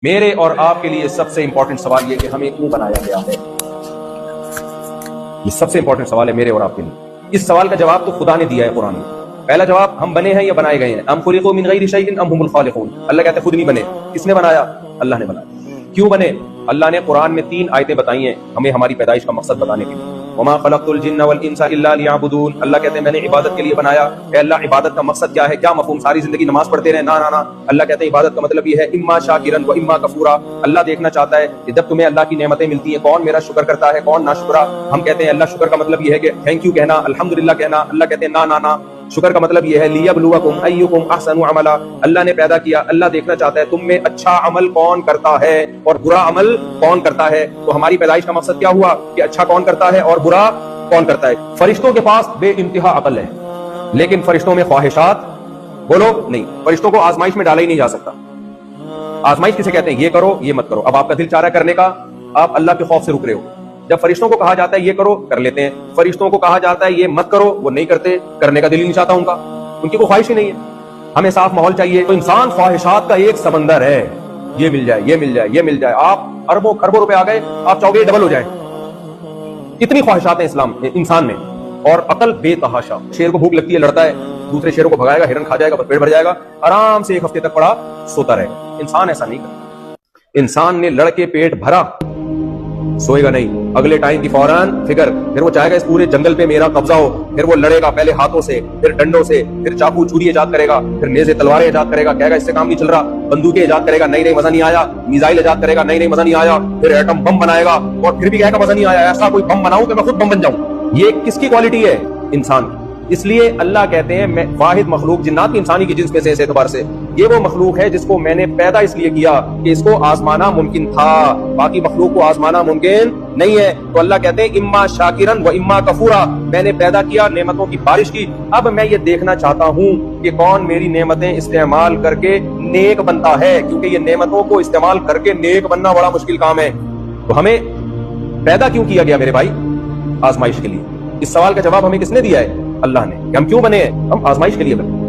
میرے اور آپ کے لیے سب سے امپورٹنٹ سوال یہ کہ ہمیں کیوں بنایا گیا ہے، یہ سب سے امپورٹنٹ سوال ہے میرے اور آپ کے لیے۔ اس سوال کا جواب تو خدا نے دیا ہے قرآن میں۔ پہلا جواب، ہم بنے ہیں یا بنائے گئے ہیں؟ ام خلقوا من غیر شیء ام هم الخالقون۔ اللہ کہتے ہیں خود نہیں بنے، کس نے بنایا؟ اللہ نے بنایا۔ کیوں بنے؟ اللہ نے قرآن میں 3 آیتیں بتائی ہیں ہمیں ہماری پیدائش کا مقصد بتانے کے لیے۔ وما خلقت الجن والانس الا ليعبدون۔ اللہ کہتے ہیں میں نے عبادت کے لیے بنایا۔ اے اللہ، عبادت کا مقصد کیا ہے؟ کیا مفہوم؟ ساری زندگی نماز پڑھتے رہے؟ نہ۔ اللہ کہتے ہیں عبادت کا مطلب یہ ہے اما شاکرا و اما کفورا۔ اللہ دیکھنا چاہتا ہے کہ جب تمہیں اللہ کی نعمتیں ملتی ہیں کون میرا شکر کرتا ہے کون ناشکرا۔ ہم کہتے ہیں اللہ شکر کا مطلب یہ ہے کہ تھینک یو کہنا، الحمدللہ کہنا۔ اللہ کہتے ہیں نہ، شکر کا مطلب یہ ہے لیبلوکم ایکم احسن عملا۔ اللہ نے پیدا کیا، اللہ دیکھنا چاہتا ہے تم میں اچھا عمل کون کرتا ہے اور برا عمل کون کرتا ہے۔ تو ہماری پیدائش کا مقصد کیا ہوا کہ اچھا کون کرتا ہے اور برا کون کرتا ہے۔ فرشتوں کے پاس بے انتہا عقل ہے، لیکن فرشتوں میں خواہشات بولو نہیں۔ فرشتوں کو آزمائش میں ڈالا ہی نہیں جا سکتا۔ آزمائش کسے کہتے ہیں؟ یہ کرو یہ مت کرو۔ اب آپ کا دل چاہ رہا ہے کرنے کا، آپ اللہ کے خوف سے رک رہے ہو۔ جب فرشتوں کو کہا جاتا ہے یہ کرو، کر لیتے ہیں۔ فرشتوں کو کہا جاتا ہے یہ مت کرو، وہ نہیں کرتے، کرنے کا دل ہی نہیں چاہتا ان کی کوئی خواہش ہی نہیں ہے۔ ہمیں صاف ماحول چاہیے۔ تو انسان خواہشات کا ایک سمندر ہے، یہ مل جائے یہ مل جائے یہ مل جائے۔ آپ اربوں خربوں روپے آ گئے، آپ چاہو گے ڈبل ہو جائے۔ اتنی خواہشات ہیں انسان میں، اور عقل بے تحاشا۔ شیر کو بھوک لگتی ہے، لڑتا ہے، دوسرے شیروں کو بھگائے گا، ہرن کھا جائے گا، پیٹ بھر جائے گا، آرام سے 1 ہفتے تک پڑا سوتا رہے گا۔ انسان ایسا نہیں کرتا۔ انسان نے لڑ کے پیٹ بھرا، سوئے گا نہیں، اگلے ٹائم کی فوراً فکر، پھر وہ چاہے گا اس پورے جنگل پہ میرا قبضہ ہو، پھر وہ لڑے گا پہلے ہاتھوں سے، پھر ڈنڈوں سے، پھر چاقو چوری ایجاد کرے گا، پھر نیزے تلواریں ایجاد کرے گا، کہے گا اس سے کام نہیں چل رہا، بندوقیں ایجاد کرے گا، نہیں مزہ نہیں آیا، میزائل ایجاد کرے گا، نہیں مزہ نہیں آیا، پھر ایٹم بم بنائے گا، اور پھر بھی کہے گا مزہ نہیں آیا، ایسا کوئی بم بناؤں کہ میں خود بم بن جاؤں۔ یہ کس کی کوالٹی ہے؟ انسان کی۔ اس لیے اللہ کہتے ہیں میں واحد مخلوق جنات انسانی کی جنس میں سے اس اعتبار سے یہ وہ مخلوق ہے جس کو میں نے پیدا اس لیے کیا کہ اس کو آزمانا ممکن تھا، باقی مخلوق کو آزمانا ممکن نہیں ہے۔ تو اللہ کہتے ہیں اما شاکرن و اما کفورا، میں نے پیدا کیا، نعمتوں کی بارش کی، اب میں یہ دیکھنا چاہتا ہوں کہ کون میری نعمتیں استعمال کر کے نیک بنتا ہے، کیونکہ یہ نعمتوں کو استعمال کر کے نیک بننا بڑا مشکل کام ہے۔ تو ہمیں پیدا کیوں کیا گیا میرے بھائی؟ آزمائش کے لیے۔ اس سوال کا جواب ہمیں کس نے دیا ہے؟ اللہ نے۔ کہ ہم کیوں بنے ہیں؟ ہم آزمائش کے لیے بنے۔